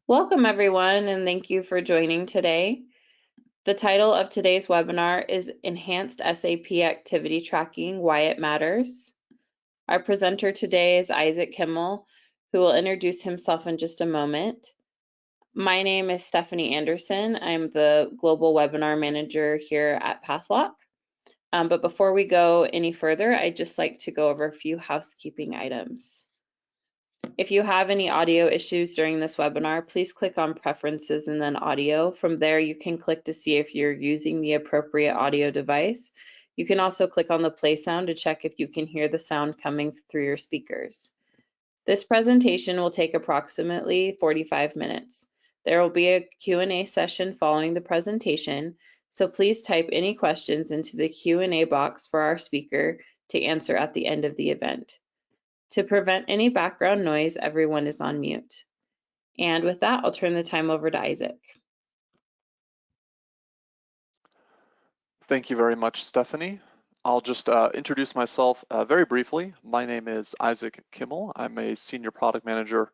Welcome everyone, and thank you for joining today. The title of today's webinar is Enhanced SAP Activity Tracking, Why It Matters. Our presenter today is Isaac Kimmel, who will introduce himself in just a moment. My name is Stephanie Anderson. I'm the Global Webinar Manager here at Pathlock. But before we go any further, I'd just like to go over a few housekeeping items. If you have any audio issues during this webinar, please click on Preferences and then Audio. From there, you can click to see if you're using the appropriate audio device. You can also click on the play sound to check if you can hear the sound coming through your speakers. This presentation will take approximately 45 minutes. There will be a Q&A session following the presentation, so please type any questions into the Q&A box for our speaker to answer at the end of the event. To prevent any background noise, everyone is on mute. And with that, I'll turn the time over to Isaac. Thank you very much, Stephanie. I'll just introduce myself very briefly. My name is Isaac Kimmel. I'm a Senior Product Manager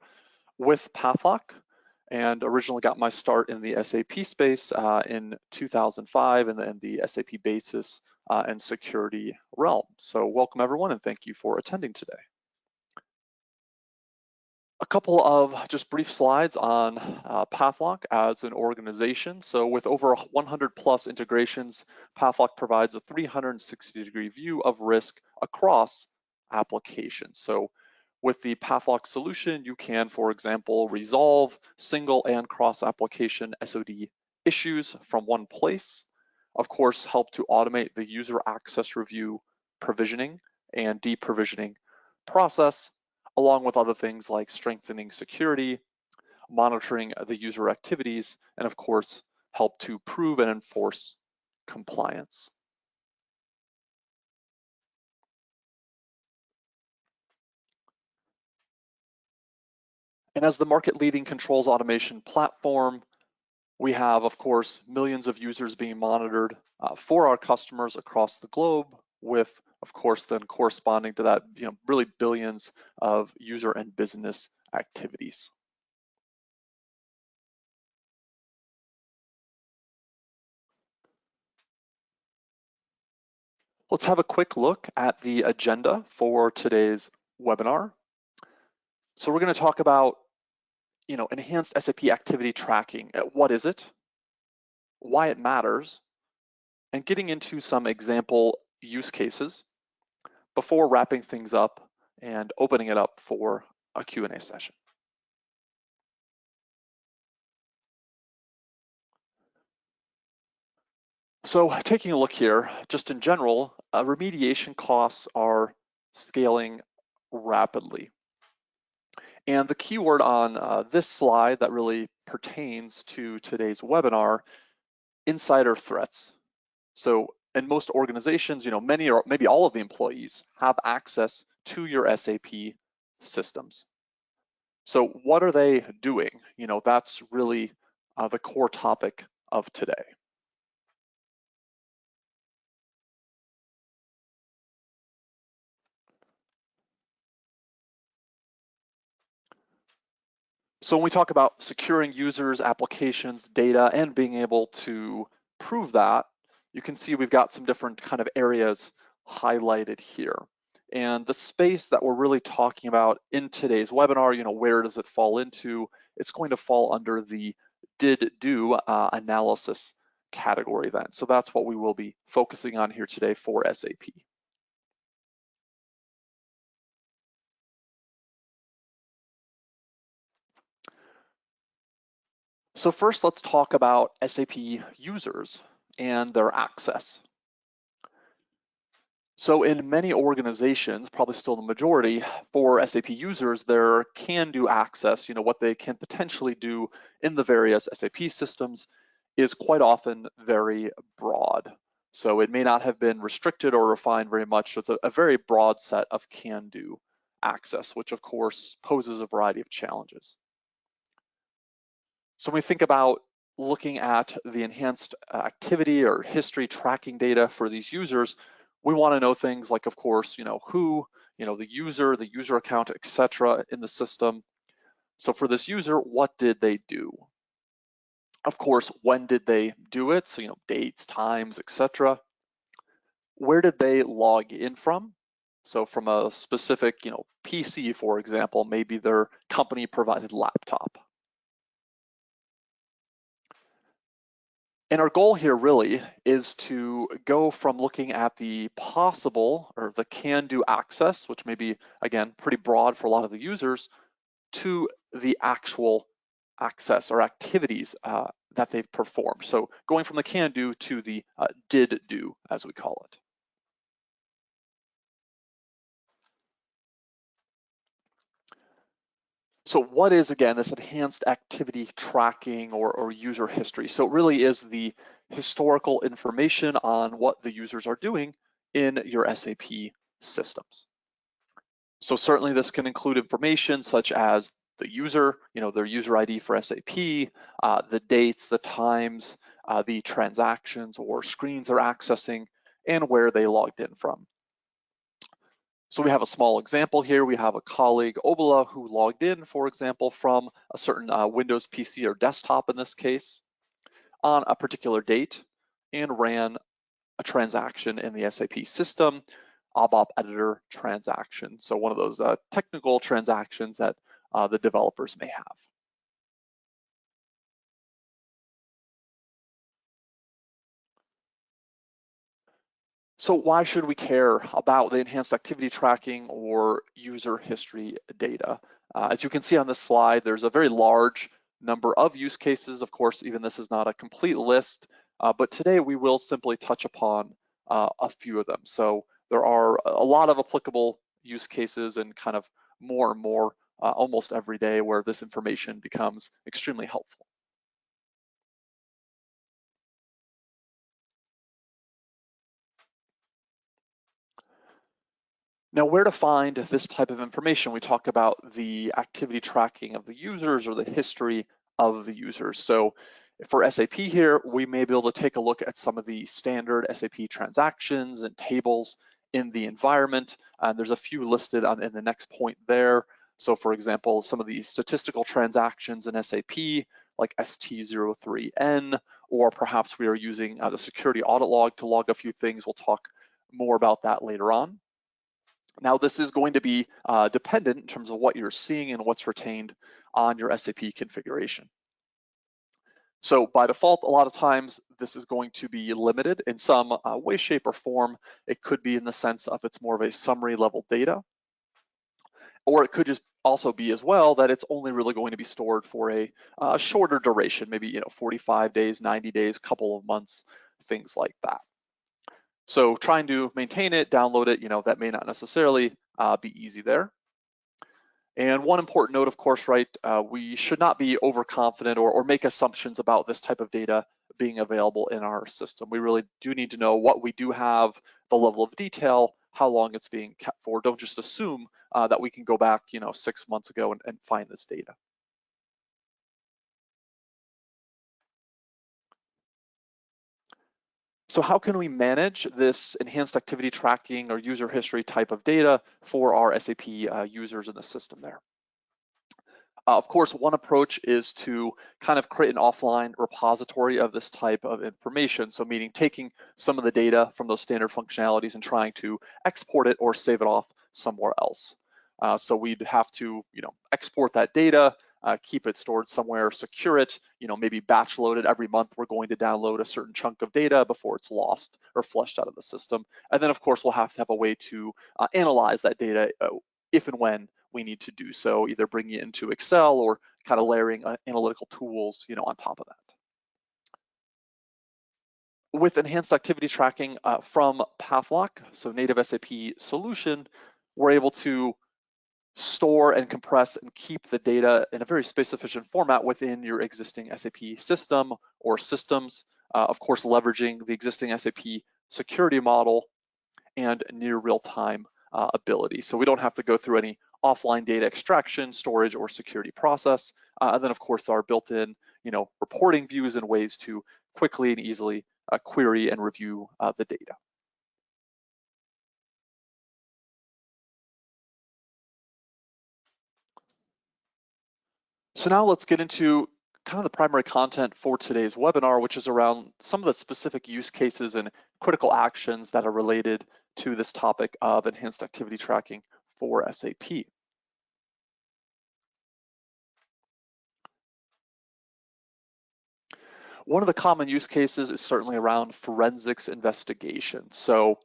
with Pathlock and originally got my start in the SAP space in 2005 and the SAP Basis and Security realm. So welcome everyone and thank you for attending today. A couple of just brief slides on Pathlock as an organization. So with over 100 plus integrations, Pathlock provides a 360-degree view of risk across applications. So with the Pathlock solution, you can, for example, resolve single and cross-application SOD issues from one place. Of course, help to automate the user access review, provisioning, and deprovisioning process, along with other things like strengthening security, monitoring the user activities, and of course, help to prove and enforce compliance. And as the market-leading controls automation platform, we have, of course, millions of users being monitored for our customers across the globe with, of course, then corresponding to that, really billions of user and business activities. Let's have a quick look at the agenda for today's webinar. So we're going to talk about, enhanced SAP activity tracking. What is it? Why it matters? And getting into some example use cases before wrapping things up and opening it up for a Q&A session. So taking a look here, just in general, remediation costs are scaling rapidly. And the keyword on this slide that really pertains to today's webinar, insider threats. So in most organizations, many or maybe all of the employees have access to your SAP systems. So what are they doing? That's really the core topic of today. So when we talk about securing users, applications, data, and being able to prove that, you can see we've got some different kind of areas highlighted here. And the space that we're really talking about in today's webinar, where does it fall into? It's going to fall under the did-do analysis category then. So that's what we will be focusing on here today for SAP. So first, let's talk about SAP users and their access. So in many organizations, probably still the majority, for SAP users, their can-do access, what they can potentially do in the various SAP systems is quite often very broad. So it may not have been restricted or refined very much. So it's a very broad set of can-do access, which of course poses a variety of challenges. So when we think about looking at the enhanced activity or history tracking data for these users, we want to know things like, of course, who, the user account, etc. in the system. So for this user, what did they do? Of course, when did they do it? So, dates, times, etc. Where did they log in from? So from a specific, PC, for example, maybe their company provided laptop. And our goal here really is to go from looking at the possible or the can-do access, which may be, again, pretty broad for a lot of the users, to the actual access or activities that they've performed. So going from the can-do to the did-do, as we call it. So what is, again, this enhanced activity tracking or user history? So it really is the historical information on what the users are doing in your SAP systems. So certainly this can include information such as the user, their user ID for SAP, the dates, the times, the transactions or screens they're accessing, and where they logged in from. So we have a small example here. We have a colleague, Obala, who logged in, for example, from a certain Windows PC or desktop in this case on a particular date and ran a transaction in the SAP system, ABAP editor transaction. So one of those technical transactions that the developers may have. So why should we care about the enhanced activity tracking or user history data? As you can see on this slide, there's a very large number of use cases. Of course, even this is not a complete list, but today we will simply touch upon a few of them. So there are a lot of applicable use cases and kind of more and more almost every day where this information becomes extremely helpful. Now, where to find this type of information? We talk about the activity tracking of the users or the history of the users. So for SAP here, we may be able to take a look at some of the standard SAP transactions and tables in the environment. There's a few listed in the next point there. So for example, some of the statistical transactions in SAP, like ST03N, or perhaps we are using the security audit log to log a few things. We'll talk more about that later on. Now, this is going to be dependent in terms of what you're seeing and what's retained on your SAP configuration. So by default, a lot of times this is going to be limited in some way, shape, or form. It could be in the sense of it's more of a summary level data, or it could just also be as well that it's only really going to be stored for a shorter duration, maybe 45 days, 90 days, couple of months, things like that. So trying to maintain it, download it, that may not necessarily be easy there. And one important note, of course, right, we should not be overconfident or make assumptions about this type of data being available in our system. We really do need to know what we do have, the level of detail, how long it's being kept for. Don't just assume that we can go back, 6 months ago and find this data. So how can we manage this enhanced activity tracking or user history type of data for our SAP users in the system there? Of course, one approach is to kind of create an offline repository of this type of information. So meaning taking some of the data from those standard functionalities and trying to export it or save it off somewhere else. So we'd have to, export that data, keep it stored somewhere, secure it, maybe batch load it every month. We're going to download a certain chunk of data before it's lost or flushed out of the system. And then of course, we'll have to have a way to analyze that data if and when we need to do so, either bringing it into Excel or kind of layering analytical tools, on top of that. With enhanced activity tracking from Pathlock, so native SAP solution, we're able to store and compress and keep the data in a very space-efficient format within your existing SAP system or systems, of course, leveraging the existing SAP security model and near real-time ability. So we don't have to go through any offline data extraction, storage, or security process. And then of course, there are built-in, reporting views and ways to quickly and easily query and review the data. So now let's get into kind of the primary content for today's webinar, which is around some of the specific use cases and critical actions that are related to this topic of enhanced activity tracking for SAP. One of the common use cases is certainly around forensics investigation. So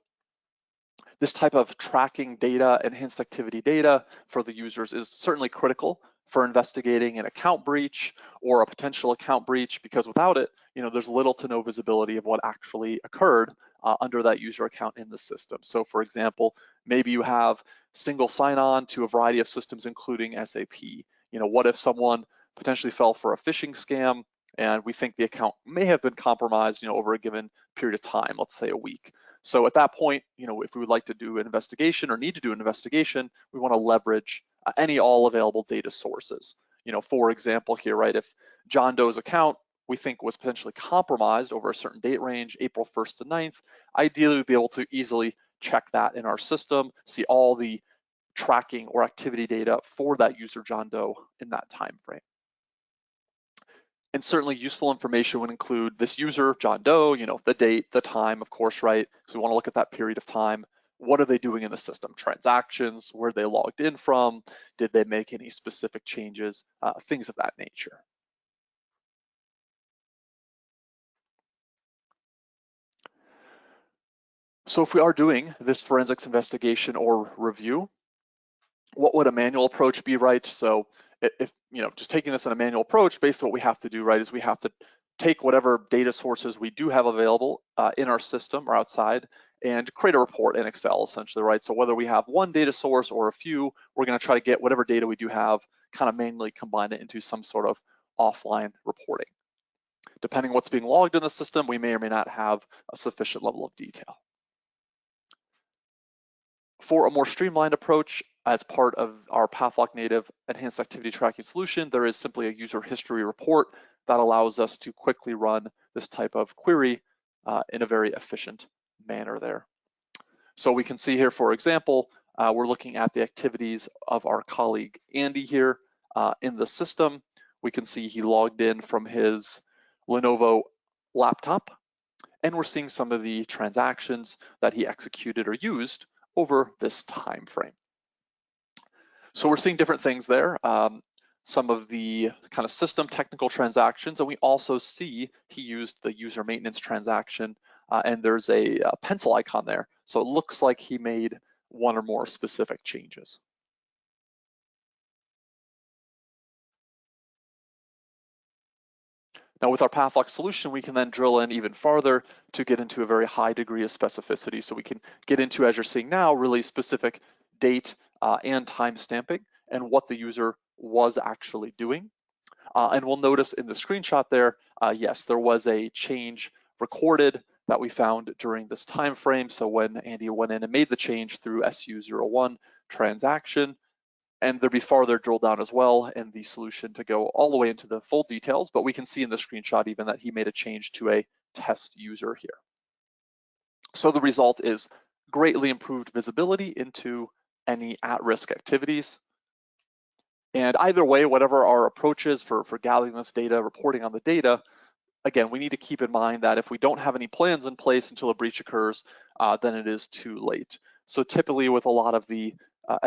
this type of tracking data, enhanced activity data for the users is certainly critical for investigating an account breach or a potential account breach, because without it, there's little to no visibility of what actually occurred under that user account in the system. So for example, maybe you have single sign-on to a variety of systems, including SAP. What if someone potentially fell for a phishing scam and we think the account may have been compromised, over a given period of time, let's say a week. So at that point, if we would like to do an investigation or need to do an investigation, we want to leverage any all available data sources. For example here, right, if John Doe's account we think was potentially compromised over a certain date range, April 1st to 9th, ideally we'd be able to easily check that in our system, see all the tracking or activity data for that user John Doe in that time frame. And certainly useful information would include this user, John Doe, the date, the time, of course, right? So we want to look at that period of time. What are they doing in the system? Transactions, where they logged in from? Did they make any specific changes? Things of that nature. So if we are doing this forensics investigation or review, what would a manual approach be, right? So if, just taking this in a manual approach, basically what we have to do, right, is we have to take whatever data sources we do have available in our system or outside and create a report in Excel, essentially, right? So whether we have one data source or a few, we're gonna try to get whatever data we do have, kind of manually combine it into some sort of offline reporting. Depending on what's being logged in the system, we may or may not have a sufficient level of detail. For a more streamlined approach, as part of our PathLock native enhanced activity tracking solution, there is simply a user history report that allows us to quickly run this type of query in a very efficient manner there. So we can see here, for example, we're looking at the activities of our colleague Andy here in the system. We can see he logged in from his Lenovo laptop, and we're seeing some of the transactions that he executed or used over this time frame. So we're seeing different things there. Some of the kind of system technical transactions, and we also see he used the user maintenance transaction, and there's a pencil icon there. So it looks like he made one or more specific changes. Now with our PathLock solution, we can then drill in even farther to get into a very high degree of specificity. So we can get into, as you're seeing now, really specific date and time stamping and what the user was actually doing. And we'll notice in the screenshot there, yes, there was a change recorded that we found during this time frame. So when Andy went in and made the change through SU01 transaction, and there'd be farther drill down as well in the solution to go all the way into the full details, but we can see in the screenshot even that he made a change to a test user here. So the result is greatly improved visibility into any at-risk activities. And either way, whatever our approach is for gathering this data, reporting on the data, again, we need to keep in mind that if we don't have any plans in place until a breach occurs, then it is too late. So typically with a lot of the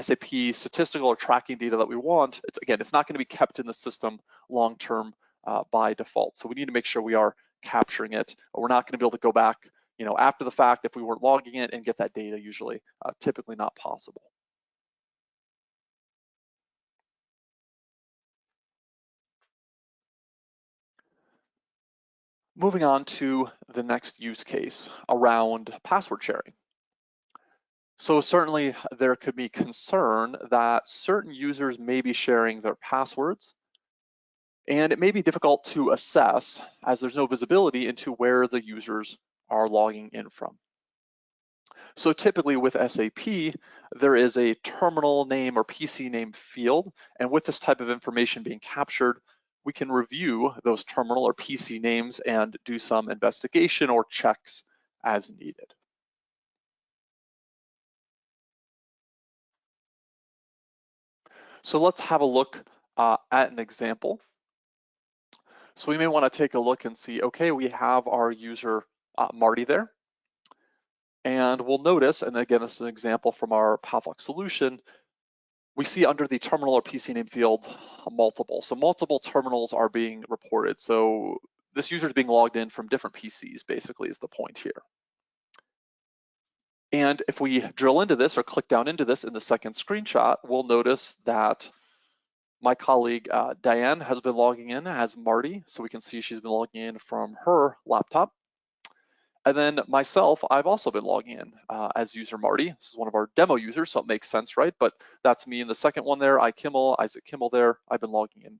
SAP statistical or tracking data that we want, it's not going to be kept in the system long-term by default. So we need to make sure we are capturing it. We're not going to be able to go back, after the fact if we weren't logging it and get that data usually, typically not possible. Moving on to the next use case around password sharing. So certainly there could be concern that certain users may be sharing their passwords, and it may be difficult to assess as there's no visibility into where the users are logging in from. So typically with SAP, there is a terminal name or PC name field, and with this type of information being captured, we can review those terminal or PC names and do some investigation or checks as needed. So let's have a look at an example. So we may want to take a look and see, okay, we have our user Marty there. And we'll notice, and again, this is an example from our Pathlock solution, we see under the terminal or PC name field multiple. So multiple terminals are being reported. So this user is being logged in from different PCs, basically, is the point here. And if we drill into this or click down into this in the second screenshot, we'll notice that my colleague Diane has been logging in as Marty. So we can see she's been logging in from her laptop. And then myself, I've also been logging in as user Marty. This is one of our demo users, so it makes sense, right? But that's me in the second one there, Isaac Kimmel there. I've been logging in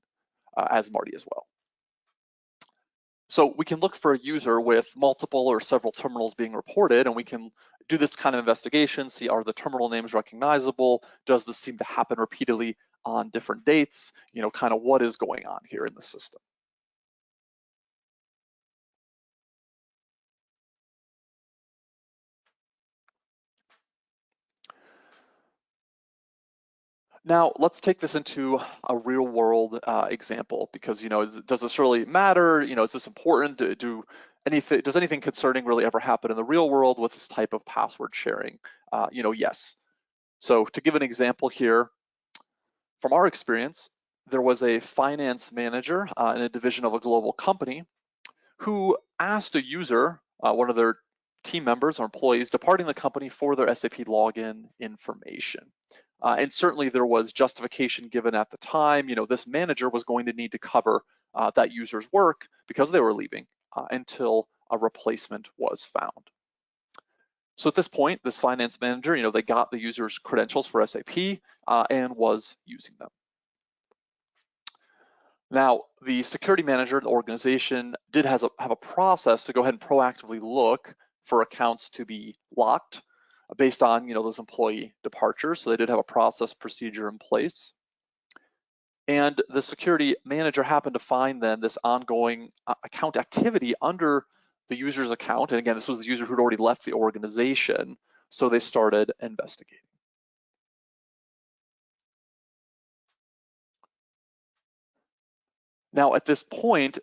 as Marty as well. So we can look for a user with multiple or several terminals being reported, and we can do this kind of investigation, see are the terminal names recognizable? Does this seem to happen repeatedly on different dates? You know, kind of what is going on here in the system. Now, let's take this into a real world example because, you know, does this really matter? You know, is this important? Does anything concerning really ever happen in the real world with this type of password sharing? You know, yes. So to give an example here, from our experience, there was a finance manager in a division of a global company who asked a user, one of their team members or employees departing the company for their SAP login information. And certainly there was justification given at the time. You know, this manager was going to need to cover that user's work because they were leaving until a replacement was found. So at this point, this finance manager, you know, they got the user's credentials for SAP and was using them. Now, the security manager, the organization, did have a process to go ahead and proactively look for accounts to be locked based on, you know, those employee departures. So they did have a process procedure in place. And the security manager happened to find then this ongoing account activity under the user's account. And again, this was the user who'd already left the organization. So they started investigating. Now, at this point,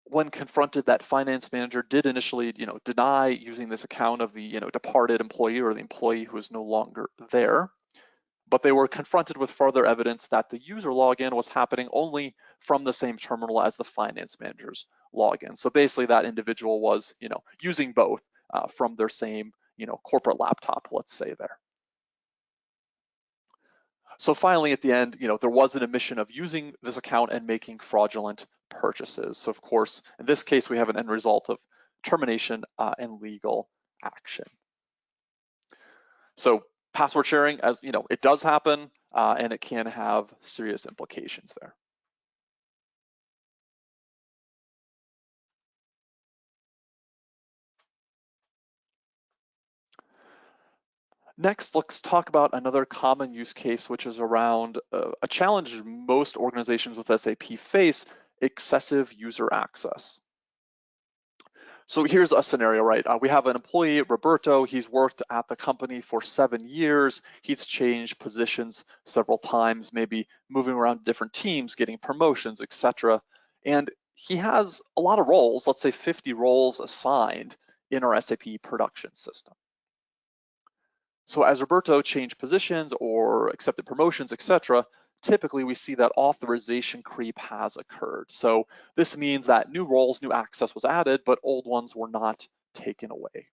when confronted, that finance manager did initially, you know, deny using this account of the, you know, departed employee or the employee who is no longer there. But they were confronted with further evidence that the user login was happening only from the same terminal as the finance manager's login. So basically, that individual was, you know, using both from their same, you know, corporate laptop, let's say there. So finally, at the end, you know, there was an admission of using this account and making fraudulent purchases. So of course, in this case, we have an end result of termination and legal action. So password sharing, as you know, it does happen and it can have serious implications there. Next, let's talk about another common use case, which is around a challenge most organizations with SAP face: excessive user access. So here's a scenario, right? We have an employee, Roberto. He's worked at the company for 7 years. He's changed positions several times, maybe moving around different teams, getting promotions, etc. And he has a lot of roles, let's say 50 roles assigned in our SAP production system. So as Roberto changed positions or accepted promotions, etc., typically we see that authorization creep has occurred. So this means that new roles, new access was added, but old ones were not taken away.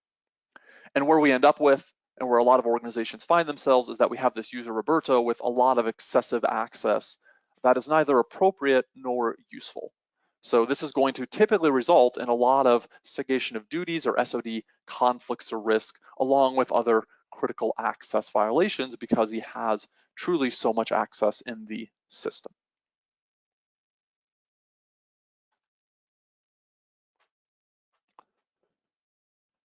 And where we end up with, and where a lot of organizations find themselves, is that we have this user Roberto with a lot of excessive access that is neither appropriate nor useful. So this is going to typically result in a lot of segregation of duties or SOD conflicts or risk, along with other critical access violations because he has truly so much access in the system.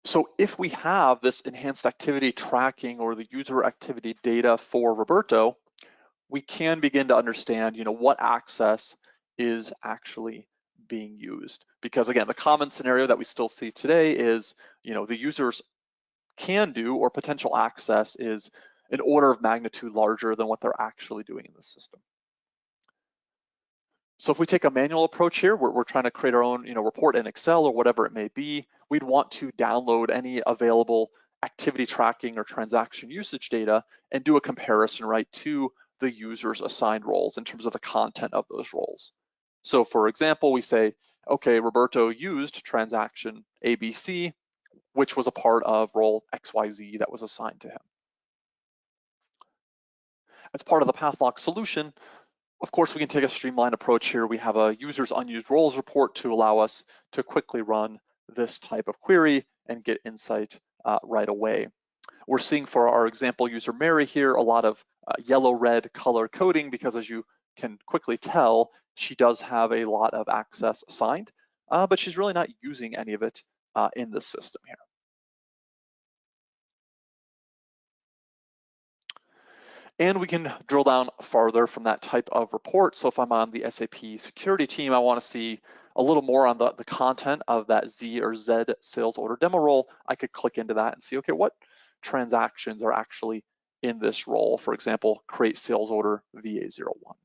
So if we have this enhanced activity tracking or the user activity data for Roberto, we can begin to understand, you know, what access is actually being used. Because again, the common scenario that we still see today is, you know, the users can do or potential access is an order of magnitude larger than what they're actually doing in the system. So if we take a manual approach here, we're trying to create our own report in Excel or whatever it may be, we'd want to download any available activity tracking or transaction usage data and do a comparison, right, to the user's assigned roles in terms of the content of those roles. So for example, we say, okay, Roberto used transaction ABC, which was a part of role XYZ that was assigned to him. As part of the PathLock solution, of course, we can take a streamlined approach here. We have a user's unused roles report to allow us to quickly run this type of query and get insight right away. We're seeing for our example user Mary here a lot of yellow-red color coding because, as you can quickly tell, she does have a lot of access assigned, but she's really not using any of it in the system here. And we can drill down farther from that type of report. So if I'm on the SAP security team, I want to see a little more on the content of that Z or Z sales order demo role. I could click into that and see, okay, what transactions are actually in this role? For example, create sales order VA01.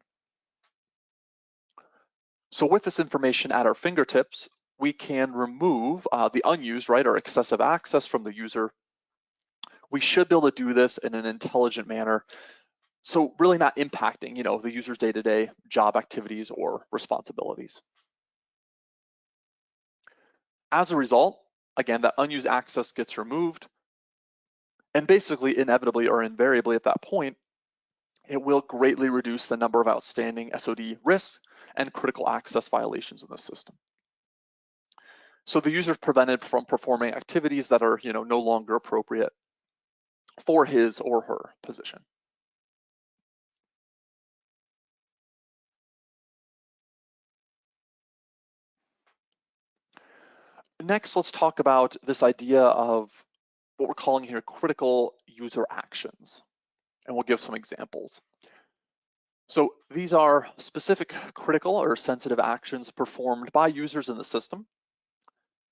So with this information at our fingertips, we can remove the unused, right, or excessive access from the user. We should be able to do this in an intelligent manner, so really not impacting, the user's day-to-day job activities or responsibilities. As a result, again, that unused access gets removed, and basically inevitably or invariably at that point, it will greatly reduce the number of outstanding SOD risks and critical access violations in the system. So the user is prevented from performing activities that are, no longer appropriate for his or her position. Next, let's talk about this idea of what we're calling here critical user actions, and we'll give some examples. So these are specific critical or sensitive actions performed by users in the system.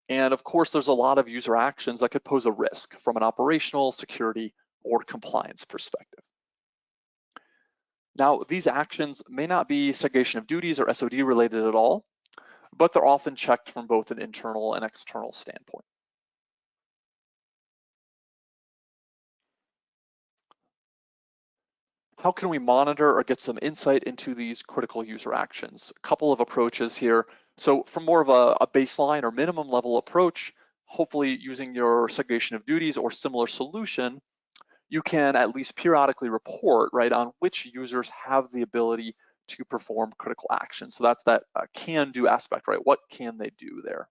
And of course, there's a lot of user actions that could pose a risk from an operational, security, or compliance perspective. Now, these actions may not be segregation of duties or SOD related at all, but they're often checked from both an internal and external standpoint. How can we monitor or get some insight into these critical user actions? A couple of approaches here. So from more of a baseline or minimum level approach, hopefully using your segregation of duties or similar solution, you can at least periodically report, right, on which users have the ability to perform critical actions. So that's that can do aspect, right? What can they do there?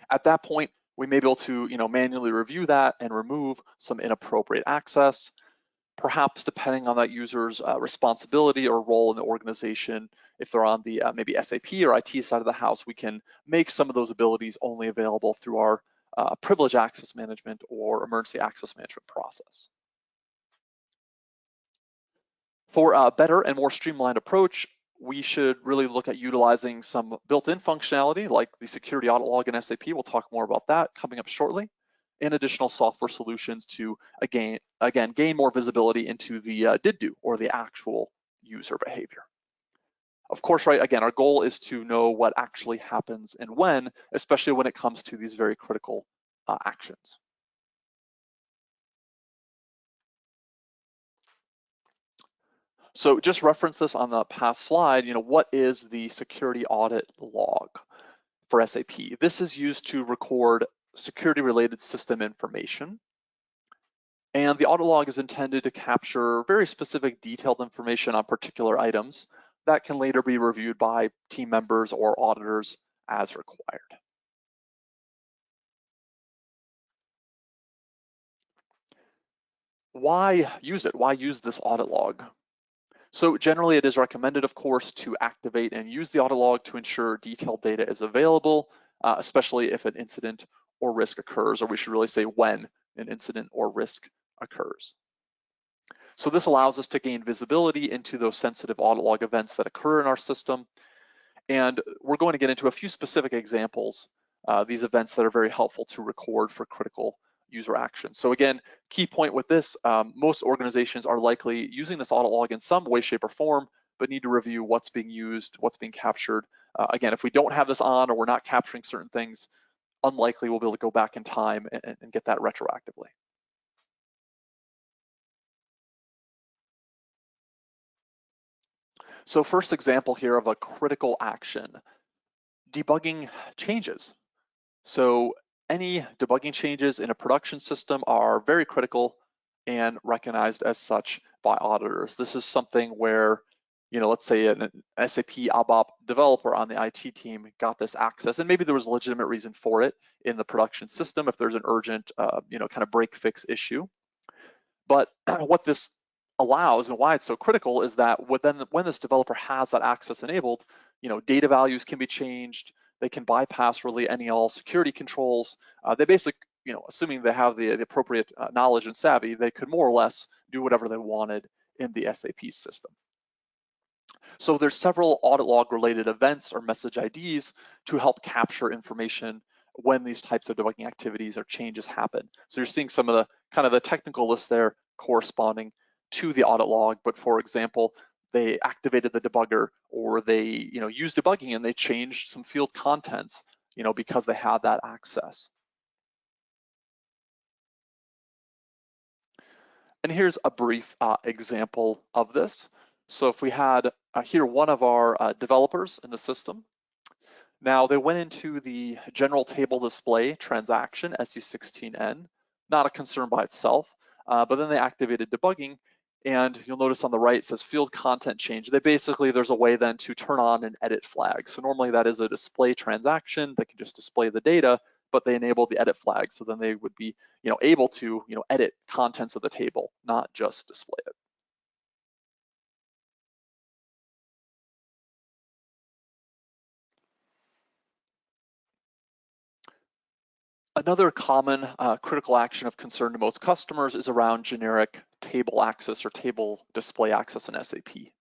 At that point, we may be able to, manually review that and remove some inappropriate access. Perhaps depending on that user's responsibility or role in the organization, if they're on the maybe SAP or IT side of the house, we can make some of those abilities only available through our privilege access management or emergency access management process. For a better and more streamlined approach, we should really look at utilizing some built-in functionality like the security audit log in SAP. We'll talk more about that coming up shortly, and additional software solutions to, again, gain more visibility into the did do or the actual user behavior. Of course, right, again, our goal is to know what actually happens and when, especially when it comes to these very critical actions. So just reference this on the past slide, what is the security audit log for SAP? This is used to record security related system information. And the audit log is intended to capture very specific detailed information on particular items that can later be reviewed by team members or auditors as required. Why use it? Why use this audit log? So generally it is recommended, of course, to activate and use the audit log to ensure detailed data is available, especially if an incident or risk occurs, or we should really say when an incident or risk occurs. So this allows us to gain visibility into those sensitive audit log events that occur in our system. And we're going to get into a few specific examples, these events that are very helpful to record for critical user actions. So again, key point with this, most organizations are likely using this audit log in some way, shape, or form, but need to review what's being used, what's being captured. Again, if we don't have this on or we're not capturing certain things, unlikely we'll be able to go back in time and get that retroactively. So first example here of a critical action, debugging changes. So any debugging changes in a production system are very critical and recognized as such by auditors. This is something where, let's say an SAP ABAP developer on the IT team got this access, and maybe there was a legitimate reason for it in the production system if there's an urgent, kind of break fix issue. But what this allows and why it's so critical is that when this developer has that access enabled, data values can be changed. They can bypass really any all security controls. They basically, assuming they have the appropriate knowledge and savvy, they could more or less do whatever they wanted in the SAP system. So there's several audit log related events or message IDs to help capture information when these types of debugging activities or changes happen. So you're seeing some of the kind of the technical list there corresponding to the audit log, but for example, they activated the debugger or they used debugging and they changed some field contents because they had that access. And here's a brief example of this. So if we had here one of our developers in the system. Now they went into the general table display transaction, SE16N, not a concern by itself, but then they activated debugging, and you'll notice on the right it says field content change. There's a way then to turn on an edit flag. So normally that is a display transaction that can just display the data, but they enable the edit flag. So then they would be able to edit contents of the table, not just display it. Another common critical action of concern to most customers is around generic table access or table display access in SAP.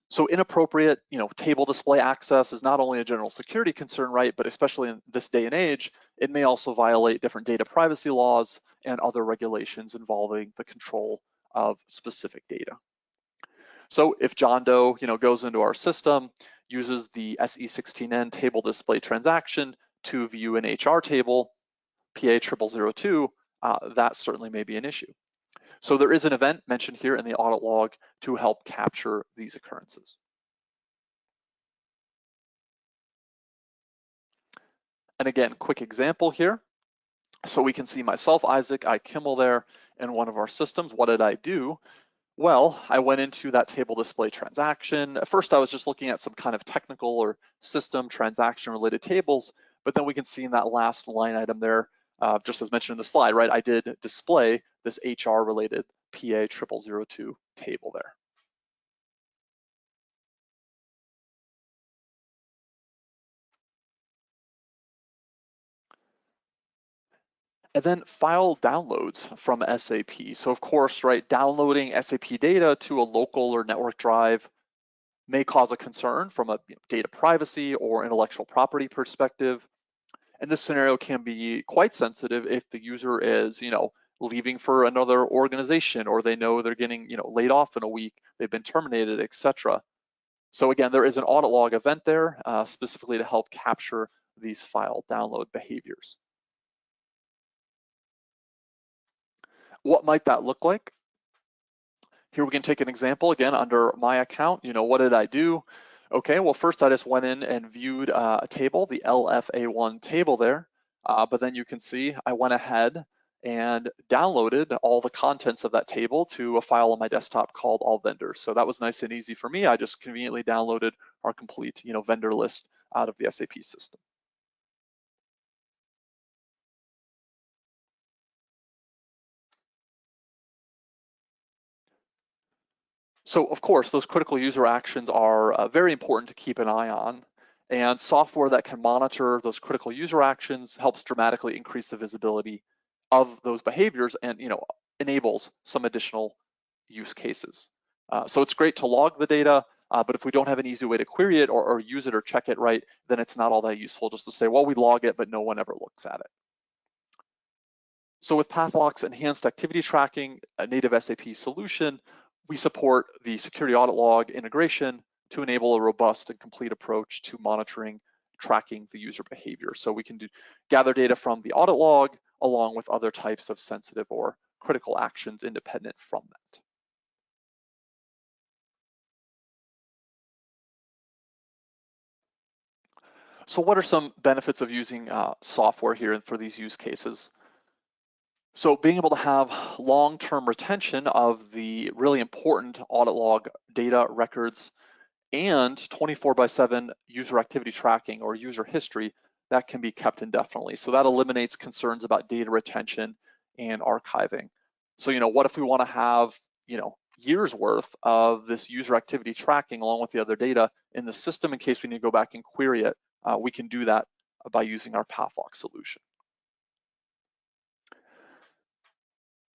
So inappropriate, table display access is not only a general security concern, right, but especially in this day and age, it may also violate different data privacy laws and other regulations involving the control of specific data. So if John Doe, goes into our system, uses the SE16N table display transaction to view an HR table, PA 0002, that certainly may be an issue. So there is an event mentioned here in the audit log to help capture these occurrences. And again, quick example here. So we can see myself, Isaac I. Kimmel there in one of our systems. What did I do? Well, I went into that table display transaction. At first, I was just looking at some kind of technical or system transaction related tables, but then we can see in that last line item there, just as mentioned in the slide, right, I did display this HR related PA 0002 table there. And then file downloads from SAP. So of course, right, downloading SAP data to a local or network drive may cause a concern from a data privacy or intellectual property perspective. And this scenario can be quite sensitive if the user is, leaving for another organization, or they know they're getting, laid off in a week, they've been terminated, etc. So again, there is an audit log event there specifically to help capture these file download behaviors. What might that look like? Here we can take an example again under my account. What did I do? Okay, well, first I just went in and viewed a table, the LFA1 table there, but then you can see I went ahead and downloaded all the contents of that table to a file on my desktop called all vendors. So that was nice and easy for me. I just conveniently downloaded our complete, vendor list out of the SAP system. So of course, those critical user actions are very important to keep an eye on, and software that can monitor those critical user actions helps dramatically increase the visibility of those behaviors and enables some additional use cases. So it's great to log the data, but if we don't have an easy way to query it or use it or check it right, then it's not all that useful just to say, well, we log it, but no one ever looks at it. So with Pathlock's enhanced activity tracking, a native SAP solution, we support the security audit log integration to enable a robust and complete approach to monitoring, tracking the user behavior. So we can gather data from the audit log along with other types of sensitive or critical actions independent from that. So what are some benefits of using software here for these use cases? So being able to have long-term retention of the really important audit log data records and 24/7 user activity tracking or user history that can be kept indefinitely. So that eliminates concerns about data retention and archiving. So, what if we want to have, years worth of this user activity tracking along with the other data in the system in case we need to go back and query it? We can do that by using our PathLock solution.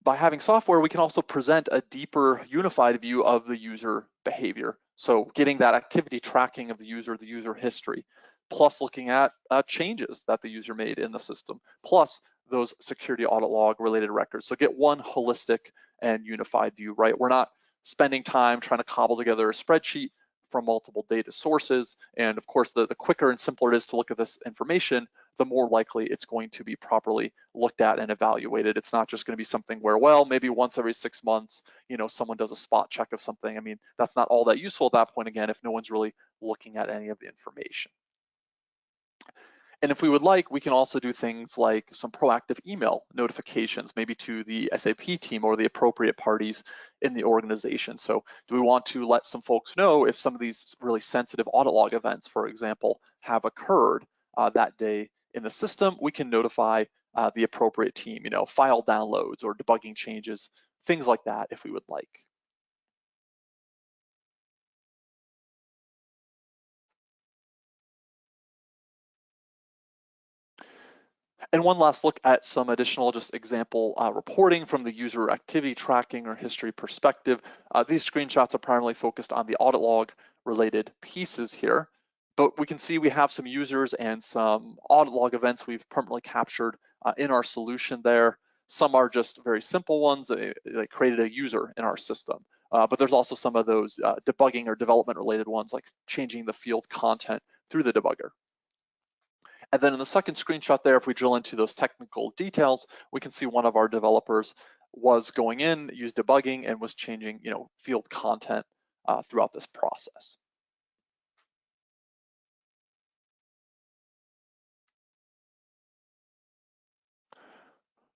By having software, we can also present a deeper unified view of the user behavior. So getting that activity tracking of the user history, plus looking at changes that the user made in the system, plus those security audit log related records. So get one holistic and unified view, right? We're not spending time trying to cobble together a spreadsheet from multiple data sources. And of course, the quicker and simpler it is to look at this information, the more likely it's going to be properly looked at and evaluated. It's not just going to be something where, well, maybe once every 6 months, someone does a spot check of something. I mean, that's not all that useful at that point, again, if no one's really looking at any of the information. And if we would like, we can also do things like some proactive email notifications, maybe to the SAP team or the appropriate parties in the organization. So do we want to let some folks know if some of these really sensitive audit log events, for example, have occurred that day in the system? We can notify the appropriate team, file downloads or debugging changes, things like that if we would like. And one last look at some additional just example reporting from the user activity tracking or history perspective. These screenshots are primarily focused on the audit log related pieces here, but we can see we have some users and some audit log events we've permanently captured in our solution there. Some are just very simple ones. They created a user in our system, but there's also some of those debugging or development related ones like changing the field content through the debugger. And then in the second screenshot there, if we drill into those technical details, we can see one of our developers was going in, used debugging, and was changing, field content throughout this process.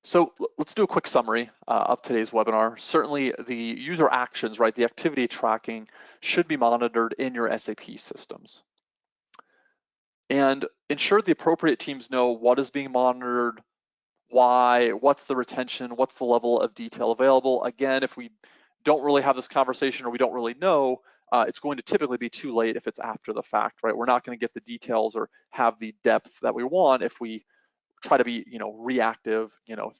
So let's do a quick summary of today's webinar. Certainly the user actions, right, the activity tracking should be monitored in your SAP systems. And ensure the appropriate teams know what is being monitored, why, what's the retention, what's the level of detail available. Again, if we don't really have this conversation or we don't really know, it's going to typically be too late if it's after the fact, right? We're not going to get the details or have the depth that we want if we try to be, reactive,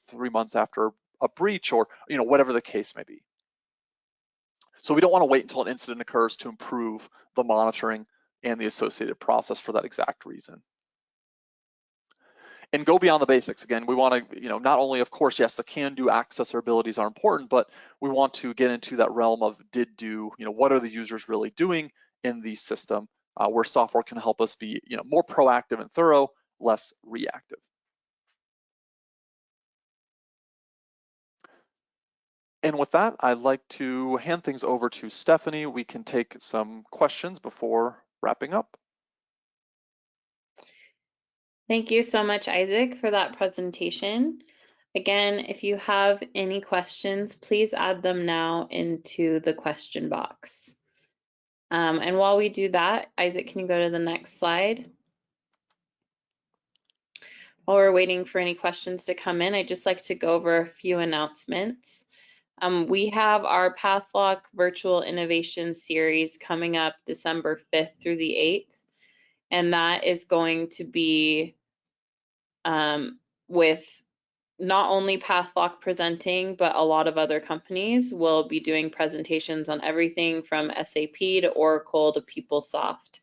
3 months after a breach or, whatever the case may be. So we don't want to wait until an incident occurs to improve the monitoring and the associated process for that exact reason. And go beyond the basics. Again, we want to, not only, of course, yes, the can-do access or abilities are important, but we want to get into that realm of did-do, what are the users really doing in the system, where software can help us be, more proactive and thorough, less reactive. And with that, I'd like to hand things over to Stephanie. We can take some questions before wrapping up. Thank you so much, Isaac, for that presentation. Again, if you have any questions, please add them now into the question box. And while we do that, Isaac, can you go to the next slide? While we're waiting for any questions to come in, I'd just like to go over a few announcements. We have our PathLock Virtual Innovation Series coming up December 5th through the 8th, and that is going to be with not only PathLock presenting, but a lot of other companies will be doing presentations on everything from SAP to Oracle to PeopleSoft.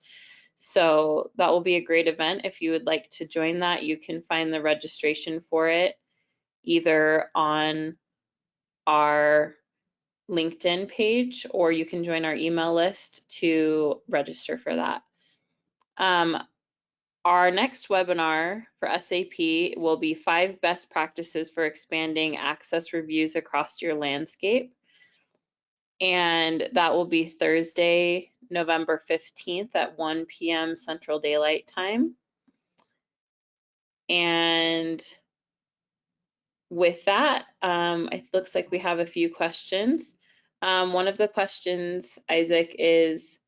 So that will be a great event. If you would like to join that, you can find the registration for it either on our LinkedIn page, or you can join our email list to register for that. Our next webinar for SAP will be 5 best practices for expanding access reviews across your landscape. And that will be Thursday, November 15th at 1 p.m. Central Daylight Time. And with that, it looks like we have a few questions. One of the questions, Isaac, is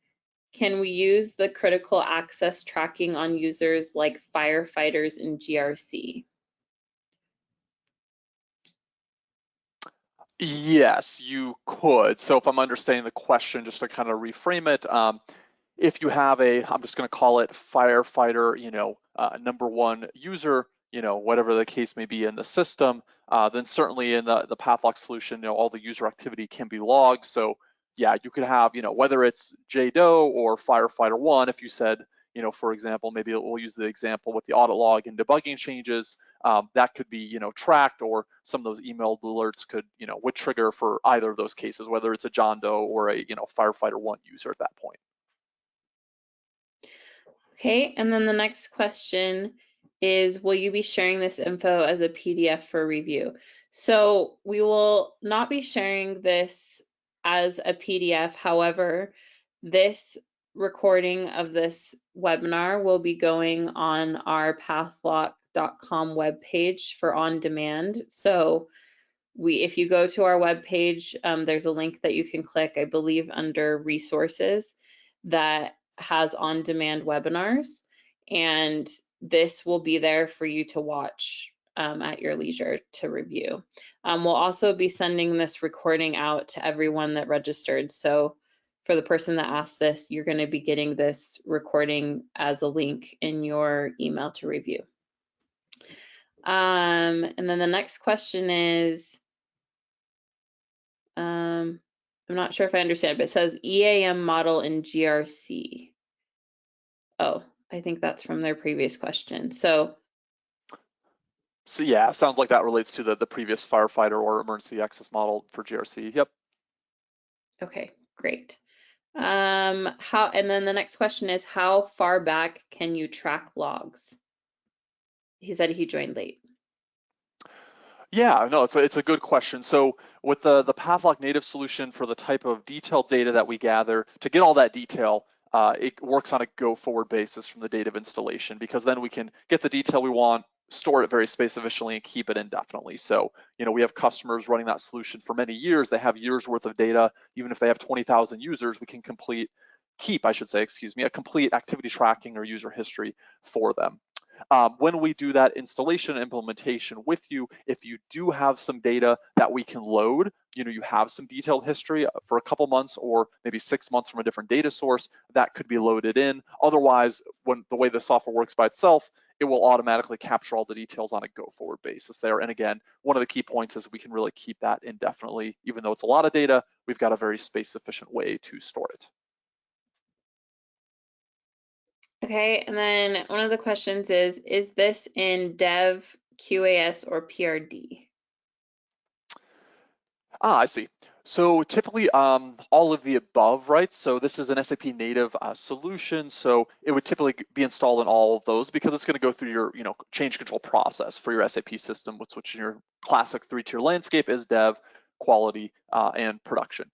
can we use the critical access tracking on users like firefighters in GRC? Yes, you could. So if I'm understanding the question, just to kind of reframe it, if you have I'm just going to call it firefighter, number one user, whatever the case may be in the system, then certainly in the Pathlock solution, all the user activity can be logged. So yeah, you could have, whether it's JDoe or firefighter one, if you said, for example, maybe we'll use the example with the audit log and debugging changes, that could be, tracked, or some of those emailed alerts would trigger for either of those cases, whether it's a John Doe or a, firefighter one user at that point. Okay, and then the next question is, will you be sharing this info as a PDF for review? So we will not be sharing this as a PDF. However, this recording of this webinar will be going on our pathlock.com webpage for on demand. So if you go to our webpage, there's a link that you can click, I believe, under resources that has on-demand webinars, and this will be there for you to watch at your leisure to review. We'll also be sending this recording out to everyone that registered. So for the person that asked this, you're going to be getting this recording as a link in your email to review. And then the next question is, I'm not sure if I understand, but it says EAM model in GRC. Oh, I think that's from their previous question. So yeah, sounds like that relates to the previous firefighter or emergency access model for GRC. Yep. okay, great. And then the next question is, how far back can you track logs? He said he joined late. Yeah, no, it's a good question. So with the Pathlock native solution, for the type of detailed data that we gather, to get all that detail, it works on a go forward basis from the date of installation, because then we can get the detail we want, store it very space efficiently, and keep it indefinitely. So, we have customers running that solution for many years. They have years worth of data. Even if they have 20,000 users, we can keep, I should say, excuse me, a complete activity tracking or user history for them. When we do that installation and implementation with you, if you do have some data that we can load, you have some detailed history for a couple months or maybe 6 months from a different data source, that could be loaded in. Otherwise, when the way the software works by itself, it will automatically capture all the details on a go-forward basis there. And again, one of the key points is we can really keep that indefinitely. Even though it's a lot of data, we've got a very space-efficient way to store it. Okay, and then one of the questions is this in Dev, QAS, or PRD? I see. So typically, all of the above, right? So this is an SAP native solution, so it would typically be installed in all of those, because it's going to go through your, change control process for your SAP system, which in your classic 3-tier landscape is dev, quality, and production.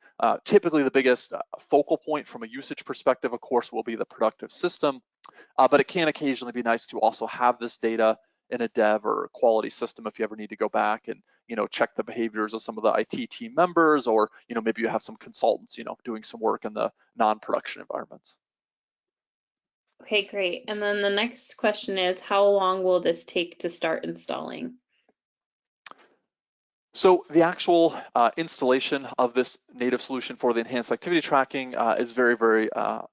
Typically, the biggest focal point from a usage perspective, of course, will be the productive system, but it can occasionally be nice to also have this data in a dev or quality system if you ever need to go back and check the behaviors of some of the IT team members, or maybe you have some consultants doing some work in the non-production environments. Okay, great. And then the next question is, how long will this take to start installing? So the actual installation of this native solution for the enhanced activity tracking is very, very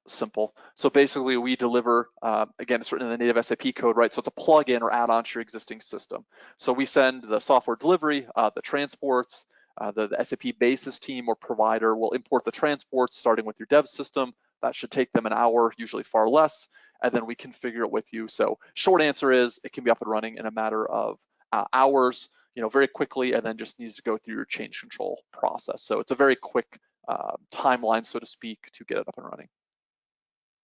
simple. So basically we deliver, again, it's written in the native SAP code, right? So it's a plug-in or add-on to your existing system. So we send the software delivery, the transports, the SAP basis team or provider will import the transports starting with your dev system. That should take them an hour, usually far less, and then we configure it with you. So short answer is it can be up and running in a matter of hours. very quickly, and then just needs to go through your change control process. So it's a very quick timeline, so to speak, to get it up and running.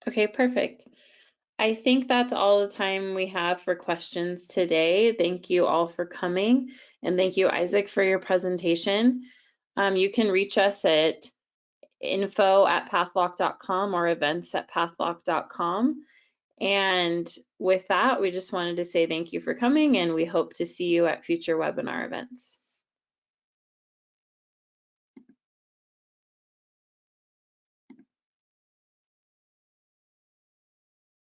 Okay, perfect. I think that's all the time we have for questions today. Thank you all for coming, and thank you, Isaac, for your presentation. You can reach us at info@pathlock.com or events@pathlock.com. And with that, we just wanted to say thank you for coming, and we hope to see you at future webinar events.